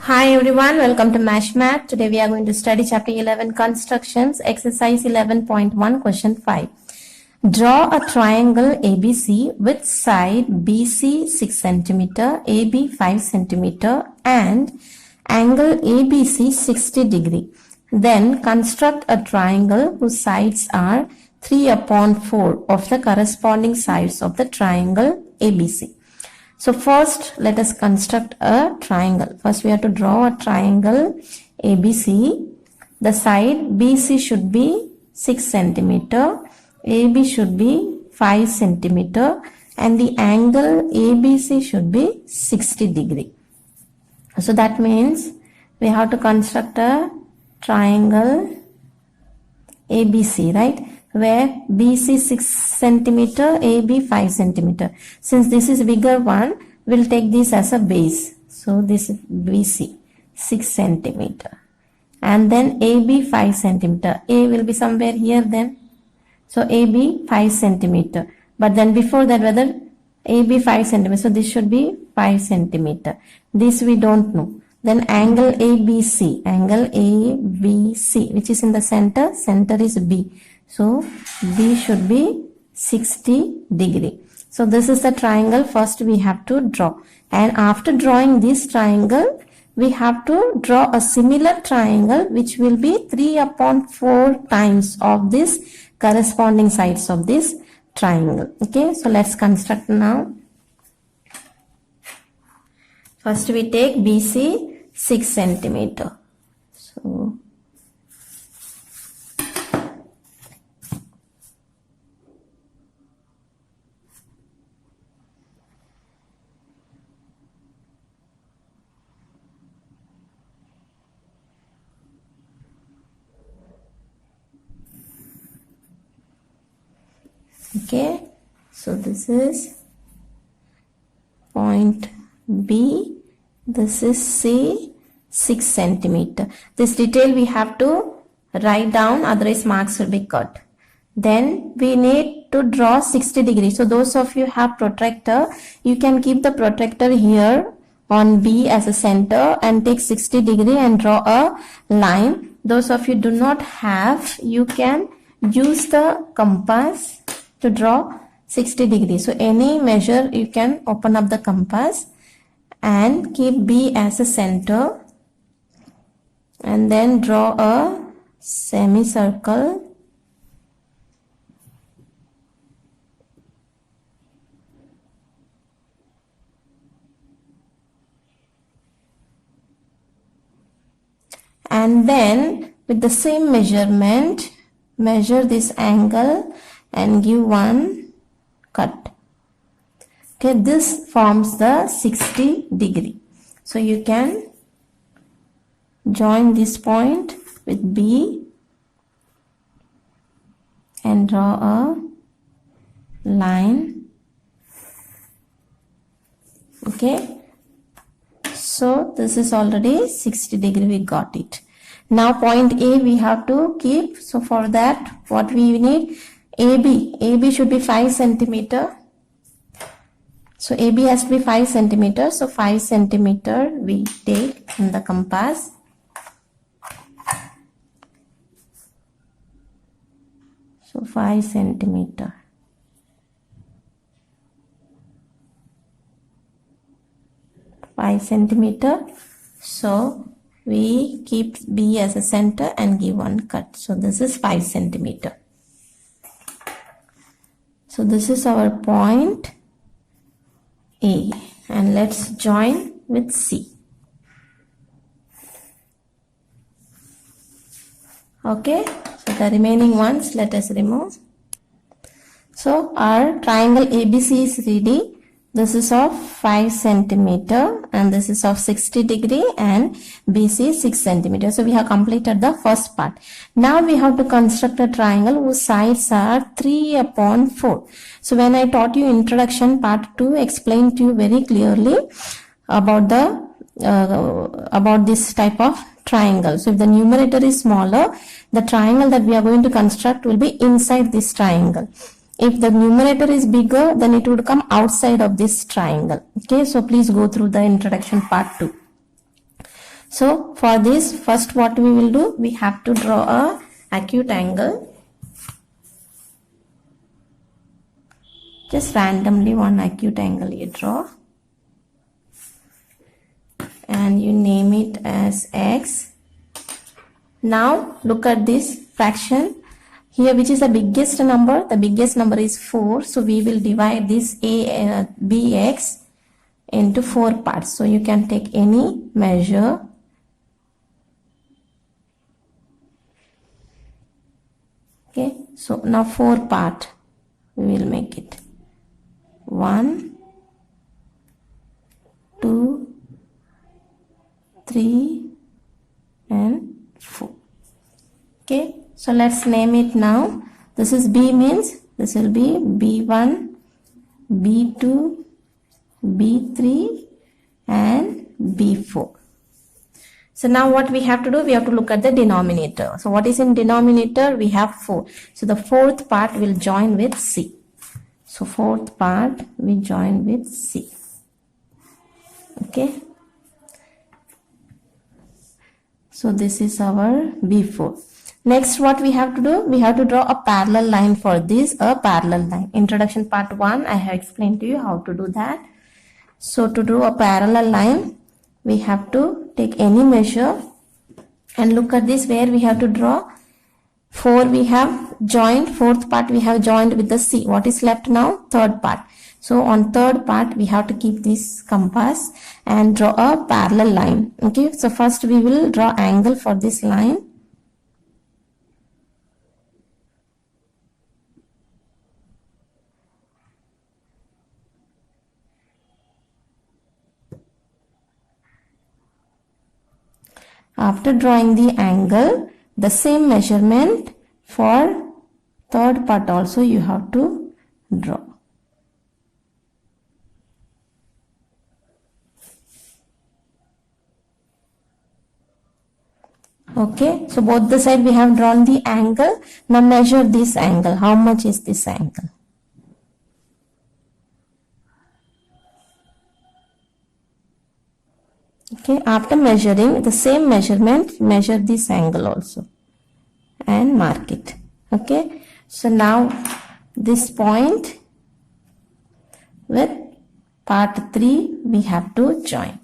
Hi everyone, welcome to MASH Math. Today we are going to study chapter 11 constructions, exercise 11.1 question 5. Draw a triangle ABC with side BC 6 cm, AB 5 cm and angle ABC 60 degree. Then construct a triangle whose sides are 3/4 of the corresponding sides of the triangle ABC. So first let us construct a triangle. First we have to draw a triangle ABC. The side BC should be 6 cm, AB should be 5 cm and the angle ABC should be 60 degree. So that means we have to construct a triangle ABC, right? Where BC 6 cm, AB 5 cm. Since this is bigger one, we'll take this as a base. So this is BC 6 cm. And then AB 5 cm. A will be somewhere here then. So AB 5 cm. But then before that whether AB 5 cm. So this should be 5 cm. This we don't know. Then angle ABC. Angle ABC which is in the center. Center is B. So B should be 60 degree. So this is the triangle first we have to draw. And after drawing this triangle, we have to draw a similar triangle which will be 3/4 times of this corresponding sides of this triangle. Okay, so let's construct now. First we take BC 6 cm. So okay, so this is point B, this is C, 6 cm. This detail we have to write down, otherwise marks will be cut. Then we need to draw 60 degrees. So those of you have protractor, you can keep the protractor here on B as a center and take 60 degree and draw a line. Those of you do not have, you can use the compass to draw 60 degrees. So any measure you can open up the compass and keep B as a center and then draw a semicircle and then with the same measurement measure this angle and give one cut. Okay, this forms the 60 degree. So you can join this point with B and draw a line. Okay, so this is already 60 degree, we got it. Now point A we have to keep. So for that what we need, AB should be 5 cm. So AB has to be 5 cm. So 5 cm we take in the compass. So 5 cm. So we keep B as a center and give one cut. So this is 5 cm. So this is our point A and let's join with C. Okay, so the remaining ones let us remove. So our triangle ABC is ready. This is of 5 cm and this is of 60 degree and BC 6 cm. So we have completed the first part. Now we have to construct a triangle whose sides are 3/4. So when I taught you introduction part 2, explained to you very clearly about the about this type of triangle. So if the numerator is smaller, the triangle that we are going to construct will be inside this triangle. If the numerator is bigger, then it would come outside of this triangle. Okay, so please go through the introduction part 2. So for this, first what we will do, we have to draw a acute angle. Just randomly one acute angle you draw, and you name it as x. Now look at this fraction here, which is the biggest number. The biggest number is 4, so we will divide this bx into 4 parts. So you can take any measure. Okay, so now 4 part we will make it. 1, 2, 3 and 4. Okay, so let's name it now. This is B, means this will be B1, B2, B3 and B4. So now what we have to do, we have to look at the denominator. So what is in denominator? We have 4. So the fourth part will join with C. So fourth part we join with C. Okay. So this is our B4. Next what we have to do, we have to draw a parallel line for this, a parallel line. Introduction part 1, I have explained to you how to do that. So to draw a parallel line, we have to take any measure and look at this, where we have to draw 4 we have joined, fourth part we have joined with the C. What is left now? Third part. So on third part we have to keep this compass and draw a parallel line. Okay, so first we will draw angle for this line. After drawing the angle, the same measurement for third part also you have to draw. Okay, so both the side we have drawn the angle. Now measure this angle. How much is this angle? Okay, after measuring the same measurement, measure this angle also and mark it. Okay, so now this point with part 3 we have to join.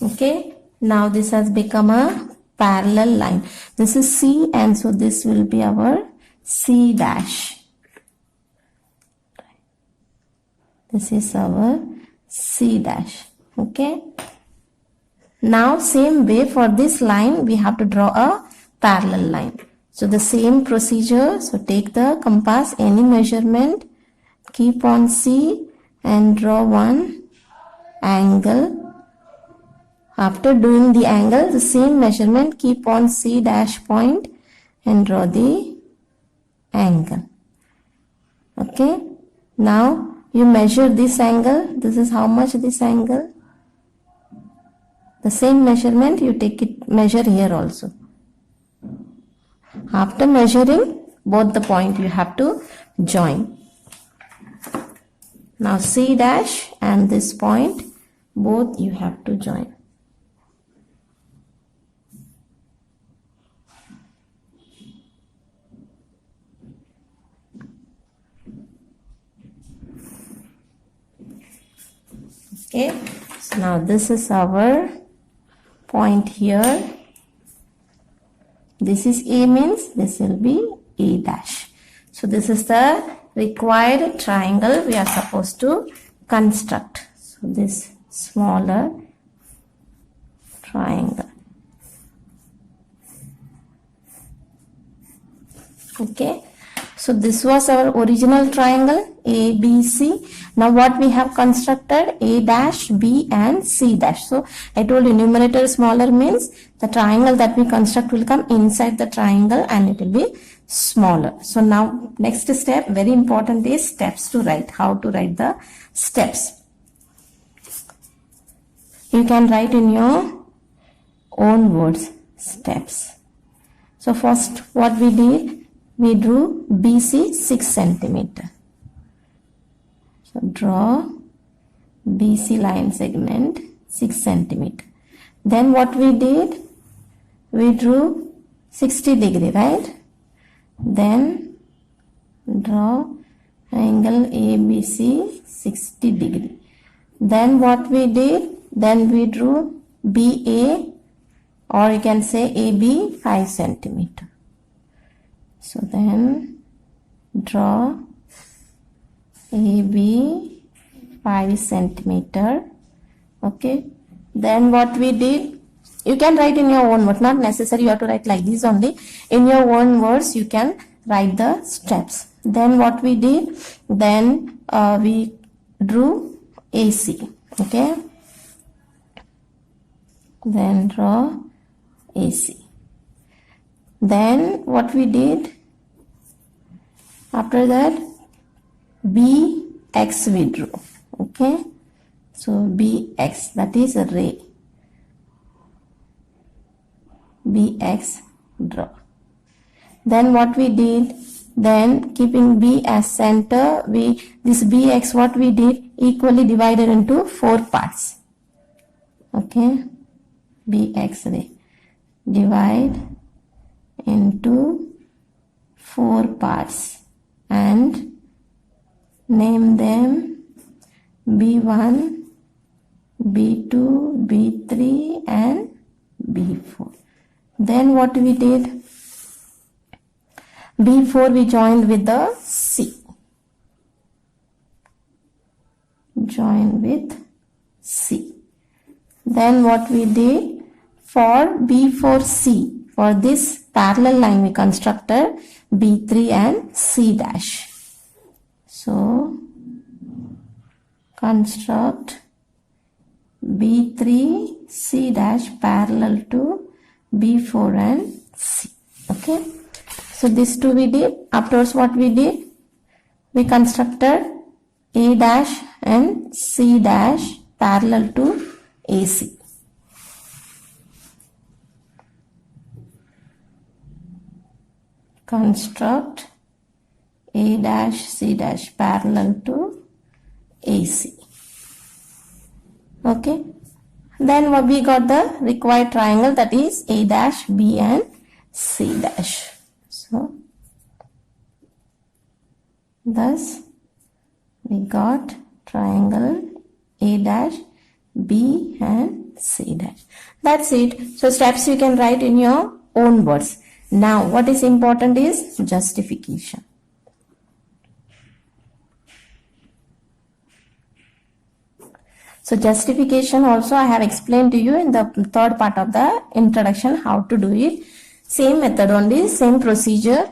Okay, now this has become a parallel line. This is C, and so this will be our C dash. This is our C dash. Okay. Now same way for this line we have to draw a parallel line. So the same procedure. So take the compass, any measurement, keep on C and draw one angle. After doing the angle, the same measurement, keep on C dash point and draw the angle. Okay. Now you measure this angle. This is how much this angle. The same measurement you take it, measure here also. After measuring both the point you have to join. Now C dash and this point both you have to join. Okay, so now this is our point here. This is A, means this will be A dash. So this is the required triangle we are supposed to construct. So this smaller triangle. Okay. So this was our original triangle ABC. Now what we have constructed, A dash, B and C dash. So I told you numerator smaller means the triangle that we construct will come inside the triangle and it will be smaller. So now next step, very important, is steps to write. How to write the steps. You can write in your own words, steps. So first what we did, we drew BC 6 centimeter. So draw BC line segment 6 centimeter. Then what we did? We drew 60 degree, right? Then draw angle ABC 60 degree. Then what we did? Then we drew BA, or you can say AB 5 centimeter. So then draw AB 5 centimeter. Okay. Then what we did? You can write in your own words. Not necessary you have to write like this only. In your own words you can write the steps. Then what we did? Then we drew AC. Okay. Then draw AC. Then what we did? After that, BX we drew. Okay. So BX, that is a ray. BX draw. Then what we did? Then keeping B as center, this BX what we did? Equally divided into 4 parts. Okay. BX ray. Divide into 4 parts and name them B1, B2, B3 and B4. Then what we did? B4 we joined with the C. Join with C. Then what we did? For B4C, for this parallel line we constructed B3 and C dash. So construct B3 C dash parallel to B4 and C. Okay. So these two we did. Afterwards what we did? We constructed A dash and C dash parallel to AC. Construct A dash C dash parallel to AC. Okay. Then what we got the required triangle, that is A dash, B and C dash. So thus we got triangle A dash, B and C dash. That's it. So steps you can write in your own words. Now what is important is justification. So justification also I have explained to you in the third part of the introduction how to do it. Same method only, same procedure.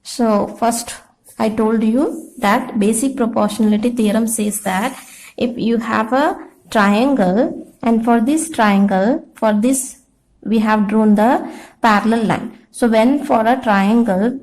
So first I told you that basic proportionality theorem says that if you have a triangle and for this triangle, for this we have drawn the parallel line. So when for a triangle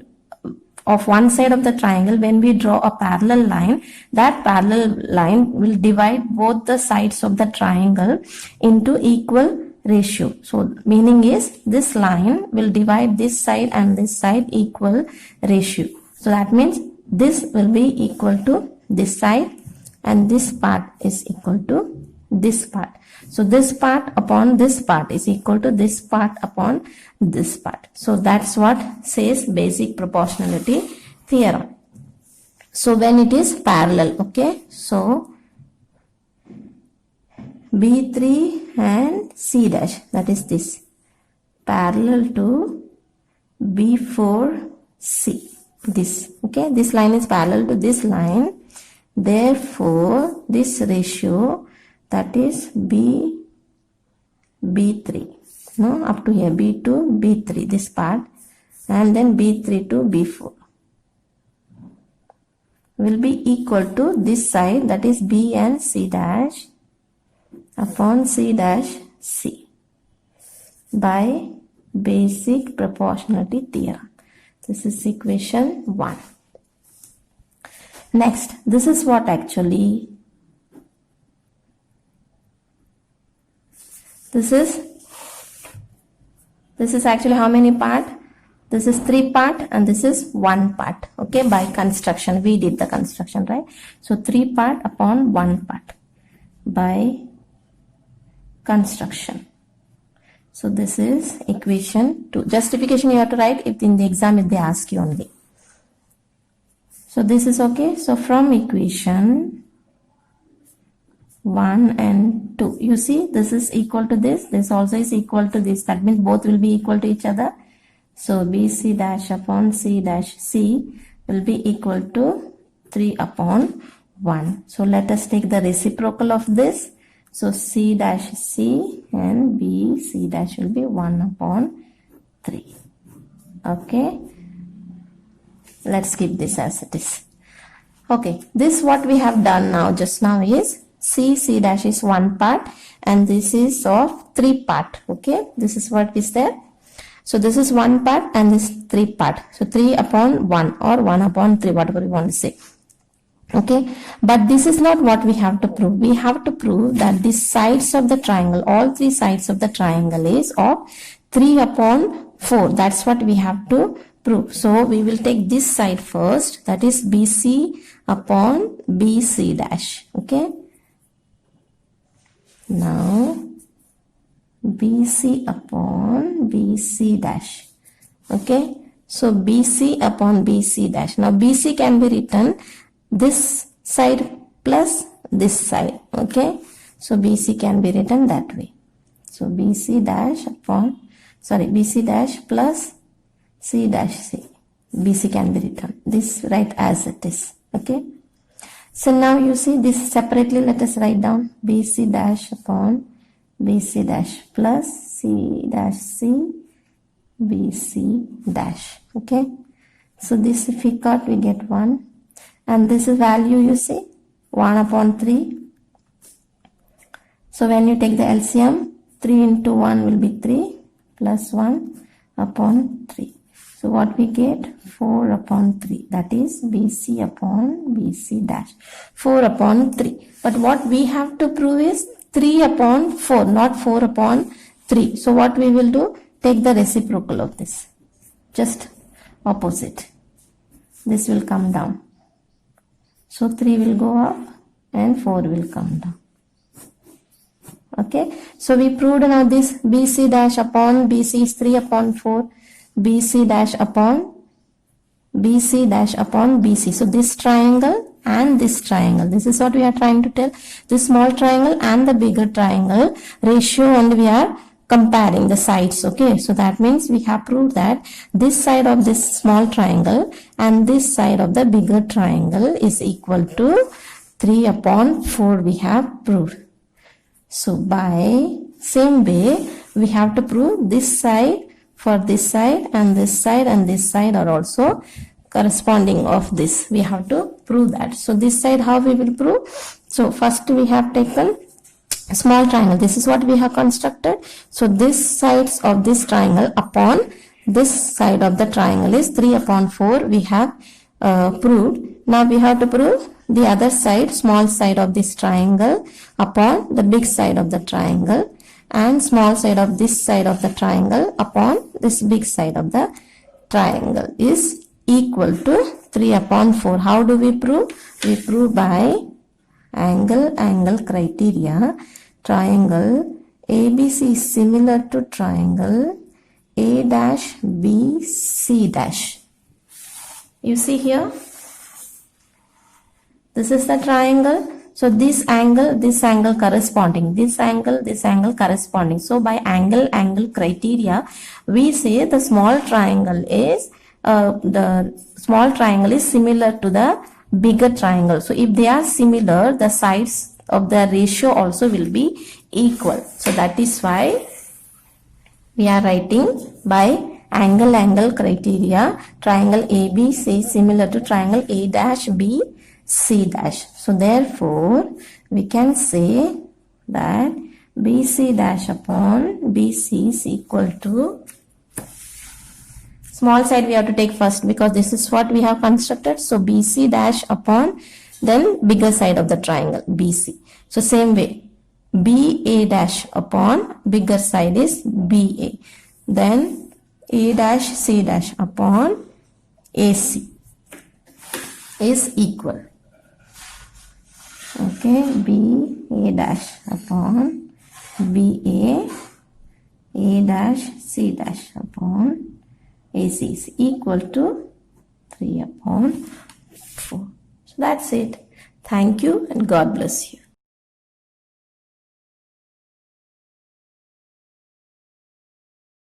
of one side of the triangle, when we draw a parallel line, that parallel line will divide both the sides of the triangle into equal ratio. So meaning is this line will divide this side and this side equal ratio. So that means this will be equal to this side and this part is equal to this part. So this part upon this part is equal to this part upon this part. So that's what says basic proportionality theorem. So when it is parallel, okay. So B3 and C dash, that is this, parallel to B4C. This, okay. This line is parallel to this line. Therefore, this ratio, that is B3, no, up to here, B2, B3, this part, and then B3 to B4 will be equal to this side, that is B and C dash upon C dash C by basic proportionality theorem. This is equation 1. Next, this is what actually, this is actually how many part? This is 3 part and this is 1 part. Okay, by construction. We did the construction, right? So 3 part upon 1 part by construction. So this is equation 2. Justification you have to write if in the exam if they ask you only. So this is okay. So from equation 1 and 2, you see this is equal to this. This also is equal to this. That means both will be equal to each other. So BC dash upon C dash C will be equal to 3 upon 1. So let us take the reciprocal of this. So C dash C and B C dash will be 1 upon 3. Okay. Let's keep this as it is. Okay. This what we have done now just now is C dash is 1 part and this is of 3 part. Okay. This is what is there. So this is 1 part and this 3 part. So 3 upon 1 or 1 upon 3, whatever you want to say. Okay, but this is not what we have to prove. We have to prove that the sides of the triangle, all 3 sides of the triangle is of 3 upon 4. That's what we have to prove. So we will take this side first, that is BC upon BC dash. Okay, now BC upon BC dash. Okay, so BC upon BC dash. Now BC can be written this side plus this side. Okay, so BC can be written that way. So BC dash upon, BC dash plus C dash C. BC can be written this right as it is. Okay, so now you see this separately. Let us write down BC dash upon BC dash plus C dash C BC dash. Okay, so this if we cut we get 1. And this is value you see 1 upon 3. So when you take the LCM, 3 into 1 will be 3 plus 1 upon 3. So what we get 4 upon 3, that is BC upon BC dash, 4 upon 3. But what we have to prove is 3 upon 4, not 4 upon 3. So what we will do, take the reciprocal of this, just opposite. This will come down. So 3 will go up and 4 will come down. Okay. So we proved now this BC dash upon BC is 3 upon 4. BC dash upon BC dash upon BC. So this triangle and this triangle. This is what we are trying to tell. This small triangle and the bigger triangle ratio only we are comparing the sides. Okay, so that means we have proved that this side of this small triangle and this side of the bigger triangle is equal to 3 upon 4 we have proved. So by same way we have to prove this side for this side and this side and this side are also corresponding of this. We have to prove that. So this side how we will prove? So first we have taken small triangle. This is what we have constructed. So this sides of this triangle upon this side of the triangle is 3 upon 4 we have proved. Now we have to prove the other side, small side of this triangle upon the big side of the triangle and small side of this side of the triangle upon this big side of the triangle is equal to 3 upon 4. How do we prove? We prove by angle criteria. Triangle ABC is similar to triangle A dash B C dash. You see here, this is the triangle. So this angle corresponding, this angle corresponding. So by angle criteria, we say the small triangle is similar to the bigger triangle. So if they are similar, the sides of the ratio also will be equal. So that is why we are writing by angle criteria, triangle ABC is similar to triangle A dash B C dash. So therefore we can say that BC dash upon BC is equal to, small side we have to take first because this is what we have constructed. So BC dash upon then bigger side of the triangle BC. So same way BA dash upon bigger side is BA. Then A dash C dash upon AC is equal. Okay, BA dash upon BA, A dash C dash upon AC is equal to 3 upon 4. So that's it. Thank you and God bless you.